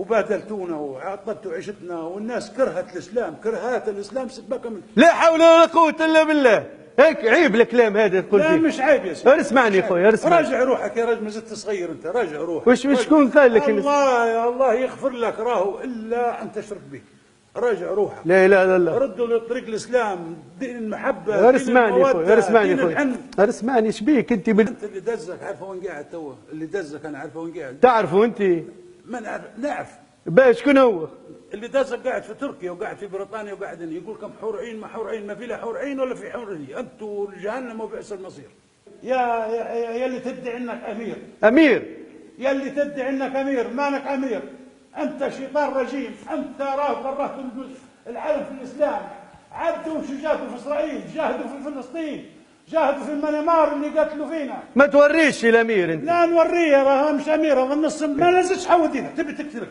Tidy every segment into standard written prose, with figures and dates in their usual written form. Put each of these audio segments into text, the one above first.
وبهدلتونا وعطلتوا عيشتنا، والناس كرهت الاسلام سباكه من. لا حول ولا قوه الا بالله. هيك عيب الكلام هذا قلت. لا مش عيب يا سيدي. اسمعني يا خويا اسمعني. راجع روحك يا رجل، ما زلت صغير انت، راجع روحك. وش شكون قال لك؟ الله يا الله يغفر لك، راهو الا ان تشرك به. راجع روحك. لا اله الا الله. ردوا لطريق الاسلام، دين المحبه، اسمعني يا خويا اسمعني يا خويا اسمعني. ايش بيك انت انت اللي دزك عارفه وين قاعد توا، اللي دزك انا عارفه وين قاعد. تعرفوا انت؟ ما نعرف. باش شكون هو؟ اللي دازك قاعد في تركيا وقاعد في بريطانيا وقاعد يقول لكم حور عين، ما حور عين، ما في لا حور عين ولا في حور عين، انتوا جهنم وبئس المصير. يا اللي تدعي انك امير، يا اللي تدعي انك امير، مانك امير، انت شيطان رجيم، انت راه كرهت العالم في الاسلام، عدوا شجاعتوا في اسرائيل، جاهدوا في فلسطين، جاهدوا في المنامار اللي قتلوا فينا. ما توريش الامير انت. لا نوريه، راه مش امير، هذا النص ما لازمش. حود ايدك، تبي تقتلك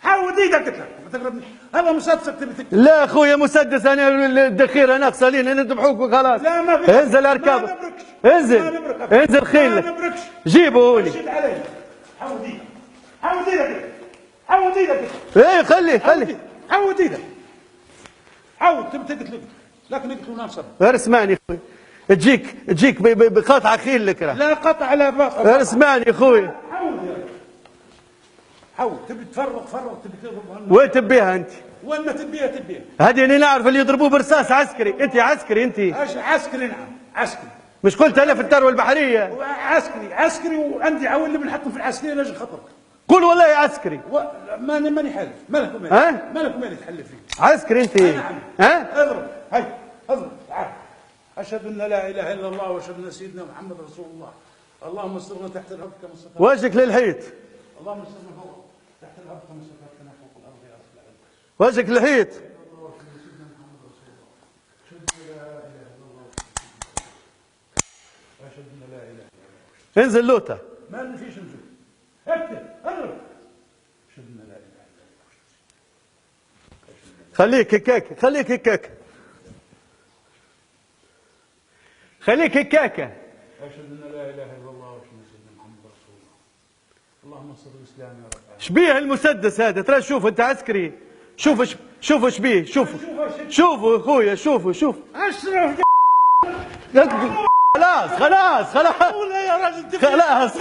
حود ايدك، قلت لك ما تقربنيش، هذا مسدسك تبي تقتل. لا اخويا مسدس، انا الذخيره ناقصه لينا نذبحوك وخلاص. لا ما في. انزل اركب، انزل خيلك، جيبه هوني. شد علي، حود ايدك، حود ايدك، حود ايدك. ايه خلي حود ايدك، حود تبي تقتل، لكن يقتلوا ناصر. اسمعني اخوي، تجيك بقطع خيلك. لا قطع لا باطل. اسمعني اخوي، حود تبي تفرغ تبي تضرب. وين تبيها انت؟ وين ما تبيها. هذه اللي نعرف اللي يضربوه برصاص عسكري. انت عسكري انت؟ عسكري نعم عسكري. مش قلت انا في الثروه البحريه؟ عسكري وعندي عويل اللي بنحطهم في العسكريه لاجل خطرك. قول والله عسكري. ماني حالف. مالك ومالي تحلف فيه. عسكري انت؟ نعم. ها؟ اضرب. هاي اضرب. تعال. اشهد ان لا اله الا الله واشهد ان سيدنا محمد رسول الله. اللهم استرنا تحت الارض كما استرنا. وجهك للحيط. اللهم استرنا فوق تحت الارض كما استرنا فوق الارض يا رب العالمين. وجهك للحيط. انزل لوطه. ما فيش نزول. اكتب اضرب. اشهد ان لا اله الا الله. خليك هكاك، خليك هكاك، خليك هكاك. اشهد ان لا اله الا الله واشهد ان سيدنا محمد رسول الله. اللهم انصر الاسلام يا رب. شبيه المسدس هذا؟ ترى شوف انت عسكري، شوف ايش بيه، شوفوا اخويا، شوف اشرف. خلاص ولا يا راجل خلاص